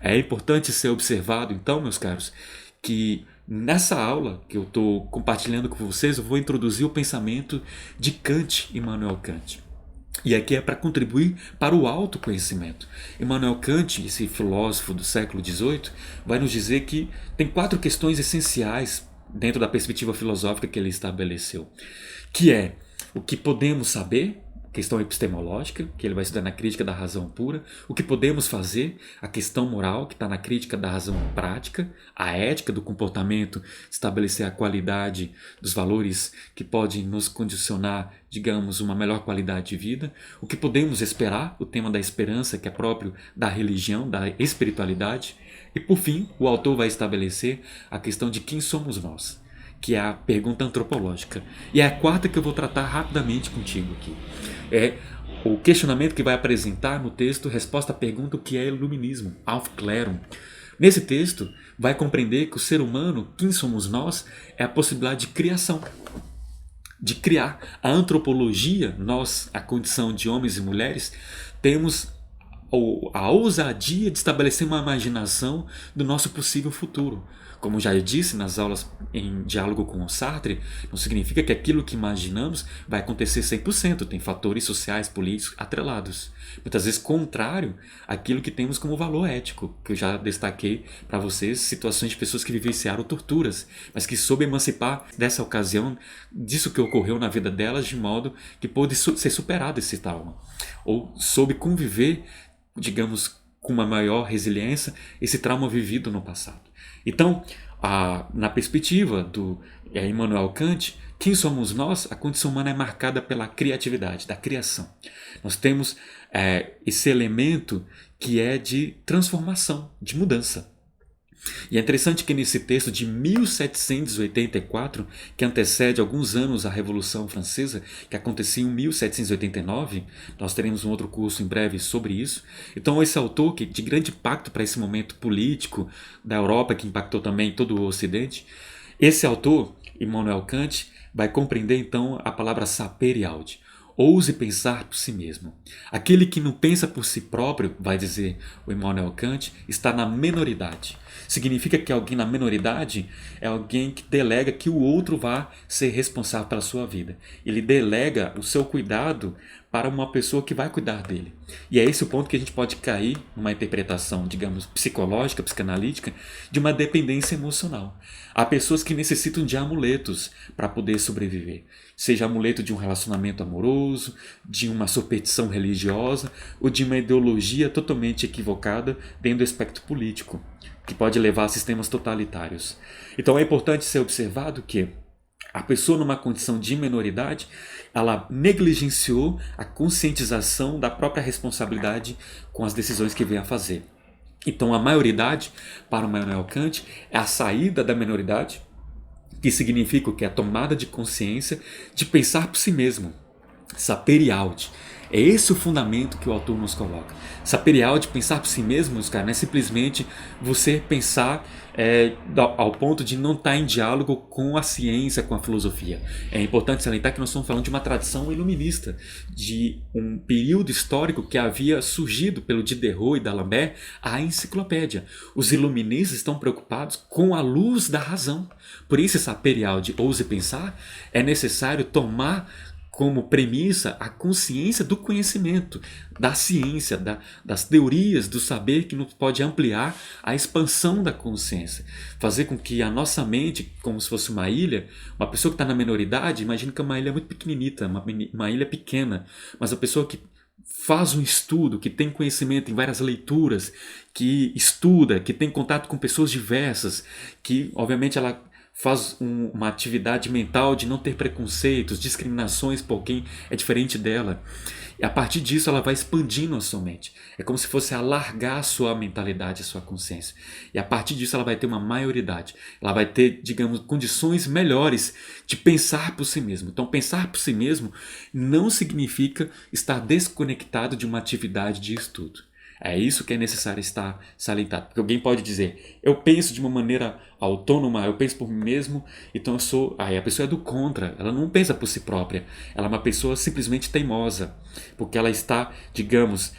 É importante ser observado, então, meus caros, que nessa aula que eu estou compartilhando com vocês, eu vou introduzir o pensamento de Kant, Immanuel Kant. E aqui é para contribuir para o autoconhecimento. Immanuel Kant, esse filósofo do século XVIII, vai nos dizer que tem 4 questões essenciais dentro da perspectiva filosófica que ele estabeleceu, que é o que podemos saber, questão epistemológica, que ele vai estudar na crítica da razão pura, o que podemos fazer, a questão moral, que está na crítica da razão prática, a ética do comportamento, estabelecer a qualidade dos valores que podem nos condicionar, digamos, uma melhor qualidade de vida, o que podemos esperar, o tema da esperança, que é próprio da religião, da espiritualidade, e por fim, o autor vai estabelecer a questão de quem somos nós, que é a pergunta antropológica. E é a 4ª que eu vou tratar rapidamente contigo aqui. É o questionamento que vai apresentar no texto resposta à pergunta o que é iluminismo, Aufklärung. Nesse texto, vai compreender que o ser humano, quem somos nós, é a possibilidade de criação, de criar. A antropologia, nós, a condição de homens e mulheres, temos a ousadia de estabelecer uma imaginação do nosso possível futuro. Como já disse nas aulas em diálogo com o Sartre, não significa que aquilo que imaginamos vai acontecer 100%, tem fatores sociais, políticos atrelados. Muitas vezes contrário àquilo que temos como valor ético, que eu já destaquei para vocês, situações de pessoas que vivenciaram torturas, mas que soube emancipar dessa ocasião, disso que ocorreu na vida delas, de modo que pôde ser superado esse trauma. Ou soube conviver, digamos, com uma maior resiliência, esse trauma vivido no passado. Então, na perspectiva do Immanuel Kant, quem somos nós? A condição humana é marcada pela criatividade, da criação. Nós temos esse elemento que é de transformação, de mudança. E é interessante que nesse texto de 1784, que antecede alguns anos a Revolução Francesa, que acontecia em 1789, nós teremos um outro curso em breve sobre isso. Então esse autor, que de grande impacto para esse momento político da Europa, que impactou também todo o Ocidente, esse autor, Immanuel Kant, vai compreender então a palavra sapere aude. Ouse pensar por si mesmo. Aquele que não pensa por si próprio, vai dizer o Immanuel Kant, está na menoridade. Significa que alguém na menoridade é alguém que delega que o outro vá ser responsável pela sua vida. Ele delega o seu cuidado para uma pessoa que vai cuidar dele. E é esse o ponto que a gente pode cair numa interpretação, digamos, psicológica, psicanalítica, de uma dependência emocional. Há pessoas que necessitam de amuletos para poder sobreviver. Seja amuleto de um relacionamento amoroso, de uma superstição religiosa ou de uma ideologia totalmente equivocada dentro do espectro político, que pode levar a sistemas totalitários. Então é importante ser observado que a pessoa numa condição de menoridade, ela negligenciou a conscientização da própria responsabilidade com as decisões que vem a fazer. Então a maioridade, para o Immanuel Kant, é a saída da menoridade, que significa o que? A tomada de consciência de pensar por si mesmo. Sapere aude. É esse o fundamento que o autor nos coloca. Sapere aude, pensar por si mesmo, cara, não é simplesmente você pensar ao ponto de não estar em diálogo com a ciência, com a filosofia. É importante salientar que nós estamos falando de uma tradição iluminista, de um período histórico que havia surgido pelo Diderot e d'Alembert a enciclopédia. Os iluministas estão preocupados com a luz da razão. Por isso, sapere aude, ouse pensar, é necessário tomar como premissa a consciência do conhecimento, da ciência, das teorias, do saber que nos pode ampliar a expansão da consciência. Fazer com que a nossa mente, como se fosse uma ilha, uma pessoa que está na menoridade, imagina que é uma ilha muito pequenita, uma ilha pequena, mas a pessoa que faz um estudo, que tem conhecimento em várias leituras, que estuda, que tem contato com pessoas diversas, que obviamente ela faz uma atividade mental de não ter preconceitos, discriminações por quem é diferente dela. E a partir disso ela vai expandindo a sua mente. É como se fosse alargar a sua mentalidade, a sua consciência. E a partir disso ela vai ter uma maioridade. Ela vai ter, digamos, condições melhores de pensar por si mesmo. Então pensar por si mesmo não significa estar desconectado de uma atividade de estudo. É isso que é necessário estar salientado. Porque alguém pode dizer, eu penso de uma maneira autônoma, eu penso por mim mesmo, então eu sou... Aí a pessoa é do contra, ela não pensa por si própria. Ela é uma pessoa simplesmente teimosa. Porque ela está, digamos,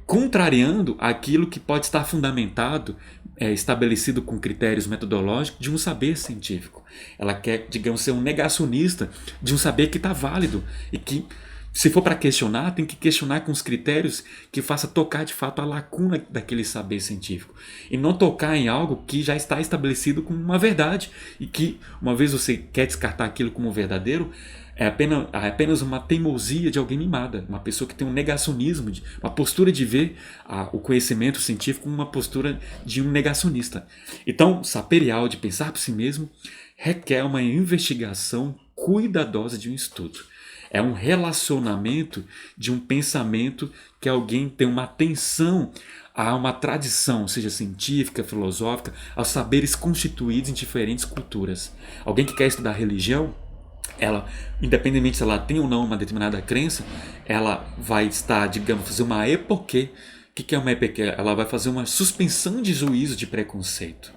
contrariando aquilo que pode estar fundamentado, estabelecido com critérios metodológicos de um saber científico. Ela quer, digamos, ser um negacionista de um saber que está válido e que, se for para questionar, tem que questionar com os critérios que faça tocar de fato a lacuna daquele saber científico e não tocar em algo que já está estabelecido como uma verdade e que, uma vez você quer descartar aquilo como verdadeiro, é apenas uma teimosia de alguém mimada, uma pessoa que tem um negacionismo, uma postura de ver o conhecimento científico como uma postura de um negacionista. Então, saperial de pensar por si mesmo requer uma investigação cuidadosa de um estudo. É um relacionamento de um pensamento que alguém tem uma atenção a uma tradição, seja científica, filosófica, aos saberes constituídos em diferentes culturas. Alguém que quer estudar religião, ela, independentemente se ela tem ou não uma determinada crença, ela vai estar, digamos, fazer uma epoquê. O que é uma epoquê? Ela vai fazer uma suspensão de juízo de preconceito.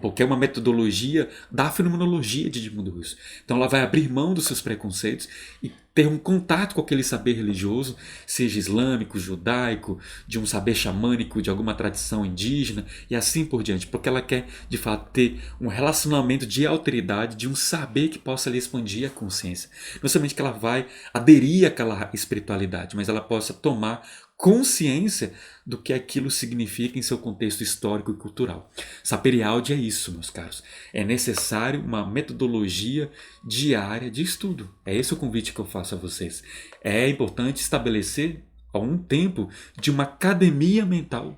Porque é uma metodologia da fenomenologia de Edmundo Russo. Então ela vai abrir mão dos seus preconceitos e ter um contato com aquele saber religioso, seja islâmico, judaico, de um saber xamânico, de alguma tradição indígena e assim por diante. Porque ela quer, de fato, ter um relacionamento de alteridade, de um saber que possa lhe expandir a consciência. Não somente que ela vai aderir àquela espiritualidade, mas ela possa tomar consciência do que aquilo significa em seu contexto histórico e cultural. Saperialdi é isso, meus caros. É necessário uma metodologia diária de estudo. É esse o convite que eu faço a vocês. É importante estabelecer um tempo de uma academia mental.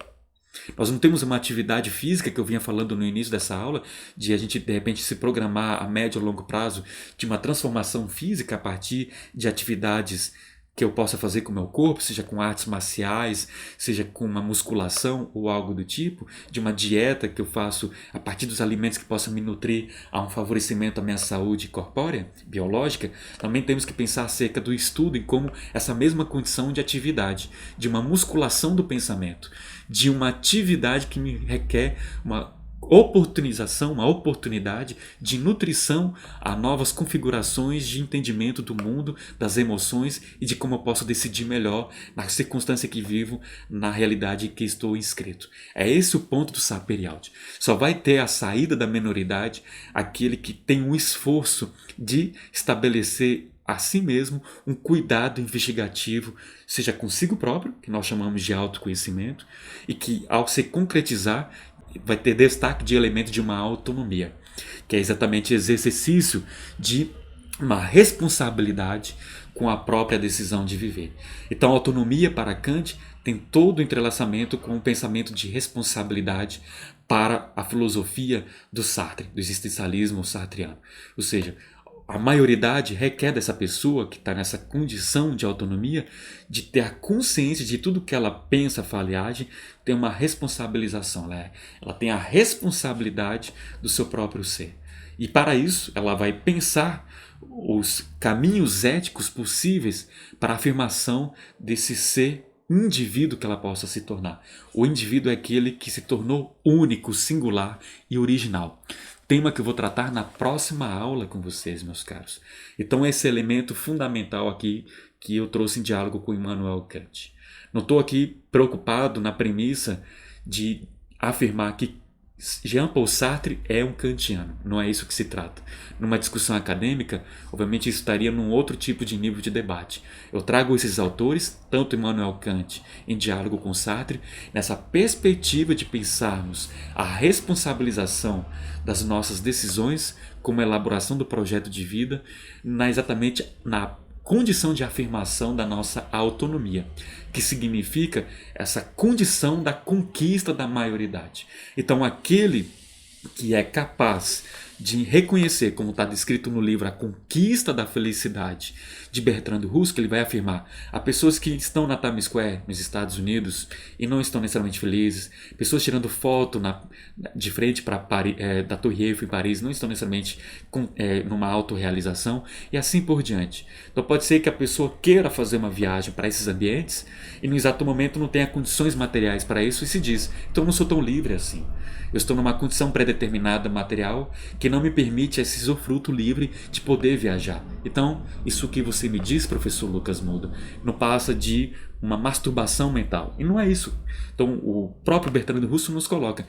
Nós não temos uma atividade física que eu vinha falando no início dessa aula, de a gente de repente se programar a médio ou longo prazo de uma transformação física a partir de atividades que eu possa fazer com o meu corpo, seja com artes marciais, seja com uma musculação ou algo do tipo, de uma dieta que eu faço a partir dos alimentos que possam me nutrir a um favorecimento da minha saúde corpórea, biológica. Também temos que pensar acerca do estudo em como essa mesma condição de atividade, de uma musculação do pensamento, de uma atividade que me requer uma oportunização, uma oportunidade de nutrição a novas configurações de entendimento do mundo, das emoções e de como eu posso decidir melhor na circunstância que vivo, na realidade que estou inscrito. É esse o ponto do saperialdi. Só vai ter a saída da menoridade aquele que tem um esforço de estabelecer a si mesmo um cuidado investigativo, seja consigo próprio, que nós chamamos de autoconhecimento, e que ao se concretizar vai ter destaque de elemento de uma autonomia, que é exatamente o exercício de uma responsabilidade com a própria decisão de viver. Então a autonomia para Kant tem todo o entrelaçamento com o pensamento de responsabilidade para a filosofia do Sartre, do existencialismo sartriano. Ou seja, a maioridade requer dessa pessoa que está nessa condição de autonomia de ter a consciência de tudo que ela pensa, fala e age, tem uma responsabilização. Ela tem a responsabilidade do seu próprio ser. E para isso ela vai pensar os caminhos éticos possíveis para a afirmação desse ser indivíduo que ela possa se tornar. O indivíduo é aquele que se tornou único, singular e original. Tema que eu vou tratar na próxima aula com vocês, meus caros. Então esse elemento fundamental aqui que eu trouxe em diálogo com Immanuel Kant. Não estou aqui preocupado na premissa de afirmar que Jean-Paul Sartre é um kantiano. Não é isso que se trata. Numa discussão acadêmica, obviamente isso estaria num outro tipo de nível de debate. Eu trago esses autores, tanto Immanuel Kant em diálogo com Sartre, nessa perspectiva de pensarmos a responsabilização das nossas decisões como elaboração do projeto de vida, exatamente na condição de afirmação da nossa autonomia, que significa essa condição da conquista da maioridade. Então aquele que é capaz de reconhecer, como está descrito no livro A Conquista da Felicidade, de Bertrand Russell, ele vai afirmar: há pessoas que estão na Times Square, nos Estados Unidos, e não estão necessariamente felizes, pessoas tirando foto de frente da Torre Eiffel em Paris, não estão necessariamente numa autorrealização, e assim por diante. Então pode ser que a pessoa queira fazer uma viagem para esses ambientes, e no exato momento não tenha condições materiais para isso, e se diz: então eu não sou tão livre assim. Eu estou numa condição pré-determinada material que que não me permite esse usufruto livre de poder viajar. Então, isso que você me diz, professor Lucas Muda, não passa de uma masturbação mental. E não é isso. Então, o próprio Bertrand Russell nos coloca: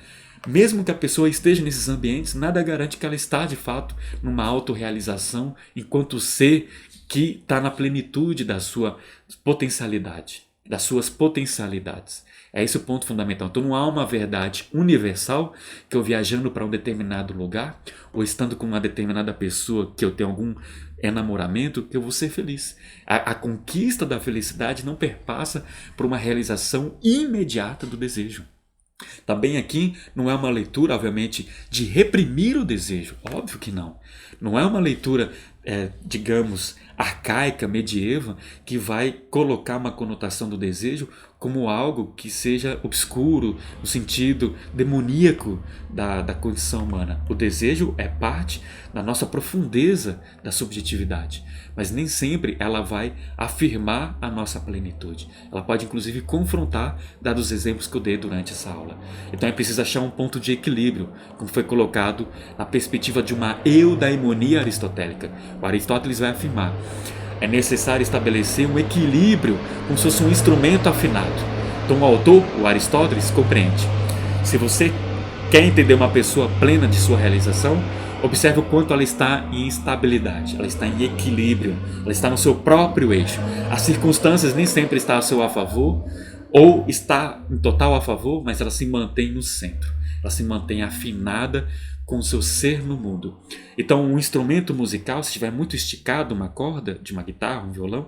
mesmo que a pessoa esteja nesses ambientes, nada garante que ela está de fato numa autorrealização enquanto ser que está na plenitude da sua potencialidade, das suas potencialidades. É esse o ponto fundamental. Então não há uma verdade universal que eu viajando para um determinado lugar ou estando com uma determinada pessoa que eu tenho algum enamoramento que eu vou ser feliz. A conquista da felicidade não perpassa por uma realização imediata do desejo. Também aqui não é uma leitura, obviamente, de reprimir o desejo. Óbvio que não. Não é uma leitura, digamos, arcaica, medieva, que vai colocar uma conotação do desejo como algo que seja obscuro, no sentido demoníaco da condição humana. O desejo é parte da nossa profundeza da subjetividade, mas nem sempre ela vai afirmar a nossa plenitude. Ela pode inclusive confrontar, dados os exemplos que eu dei durante essa aula. Então é preciso achar um ponto de equilíbrio, como foi colocado na perspectiva de uma eudaimonia aristotélica. O Aristóteles vai afirmar: é necessário estabelecer um equilíbrio como se fosse um instrumento afinado. Então o autor, o Aristóteles, compreende: se você quer entender uma pessoa plena de sua realização, observe o quanto ela está em estabilidade, ela está em equilíbrio, ela está no seu próprio eixo. As circunstâncias nem sempre estão a seu favor, ou está em total a favor, mas ela se mantém no centro, ela se mantém afinada com o seu ser no mundo. Então, um instrumento musical, se estiver muito esticado, uma corda de uma guitarra, um violão,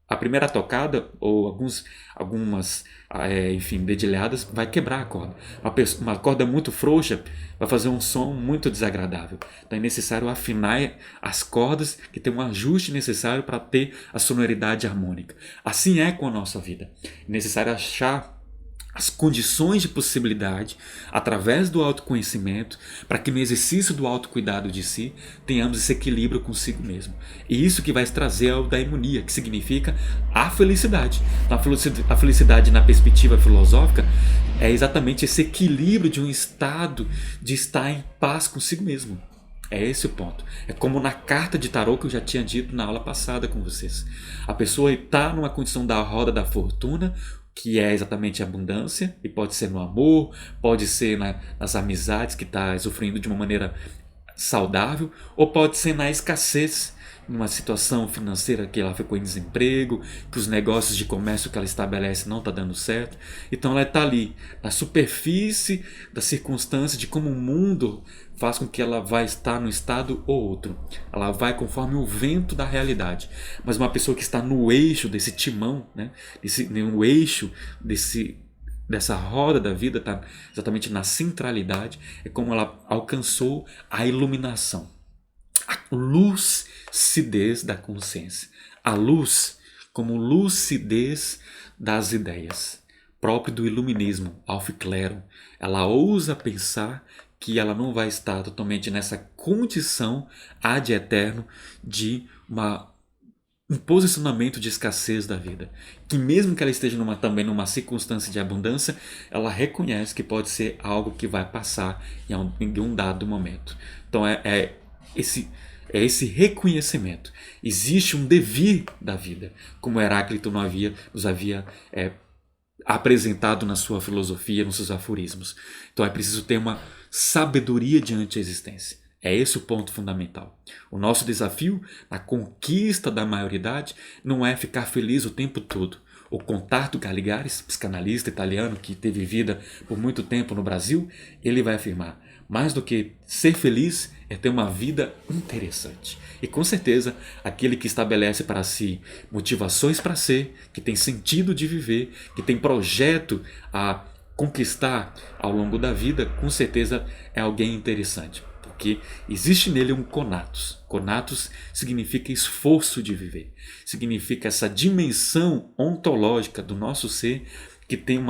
a primeira tocada ou algumas dedilhadas vai quebrar a corda. Uma corda muito frouxa vai fazer um som muito desagradável. Então é necessário afinar as cordas que tem um ajuste necessário para ter a sonoridade harmônica. Assim é com a nossa vida. É necessário achar as condições de possibilidade através do autoconhecimento para que no exercício do autocuidado de si tenhamos esse equilíbrio consigo mesmo. E isso que vai trazer a eudaimonia, que significa a felicidade. Então, a felicidade na perspectiva filosófica é exatamente esse equilíbrio de um estado de estar em paz consigo mesmo. É esse o ponto. É como na carta de tarô que eu já tinha dito na aula passada com vocês. A pessoa está numa condição da roda da fortuna, que é exatamente a abundância, e pode ser no amor, pode ser nas amizades, que está sofrendo de uma maneira saudável, ou pode ser na escassez, numa situação financeira que ela ficou em desemprego, que os negócios de comércio que ela estabelece não está dando certo. Então ela está ali, na superfície da circunstância de como o mundo faz com que ela vai estar num estado ou outro. Ela vai conforme o vento da realidade. Mas uma pessoa que está no eixo desse timão, né? No eixo dessa roda da vida, está exatamente na centralidade, é como ela alcançou a iluminação. A lucidez da consciência. A luz como lucidez das ideias. Próprio do iluminismo, Aufklärung. Ela ousa pensar que ela não vai estar totalmente nessa condição ad eterno de um posicionamento de escassez da vida. Que mesmo que ela esteja também numa circunstância de abundância, ela reconhece que pode ser algo que vai passar em um dado momento. Então é esse reconhecimento. Existe um devir da vida, como Heráclito nos havia apresentado na sua filosofia, nos seus aforismos. Então é preciso ter uma sabedoria diante da existência. É esse o ponto fundamental. O nosso desafio na conquista da maioridade não é ficar feliz o tempo todo. O Contardo Caligares, psicanalista italiano que teve vida por muito tempo no Brasil, ele vai afirmar: mais do que ser feliz é ter uma vida interessante. E com certeza, aquele que estabelece para si motivações para ser, que tem sentido de viver, que tem projeto a conquistar ao longo da vida, com certeza é alguém interessante. Porque existe nele um conatos. Conatos significa esforço de viver. Significa essa dimensão ontológica do nosso ser que tem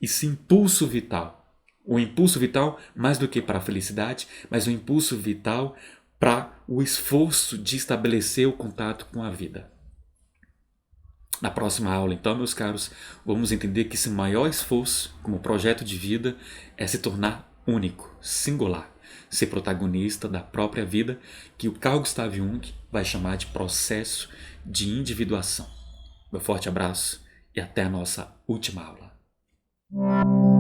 esse impulso vital. O impulso vital mais do que para a felicidade, mas o impulso vital para o esforço de estabelecer o contato com a vida. Na próxima aula, então, meus caros, vamos entender que esse maior esforço como projeto de vida é se tornar único, singular. ser protagonista da própria vida, que o Carl Gustav Jung vai chamar de processo de individuação. Meu forte abraço e até a nossa última aula.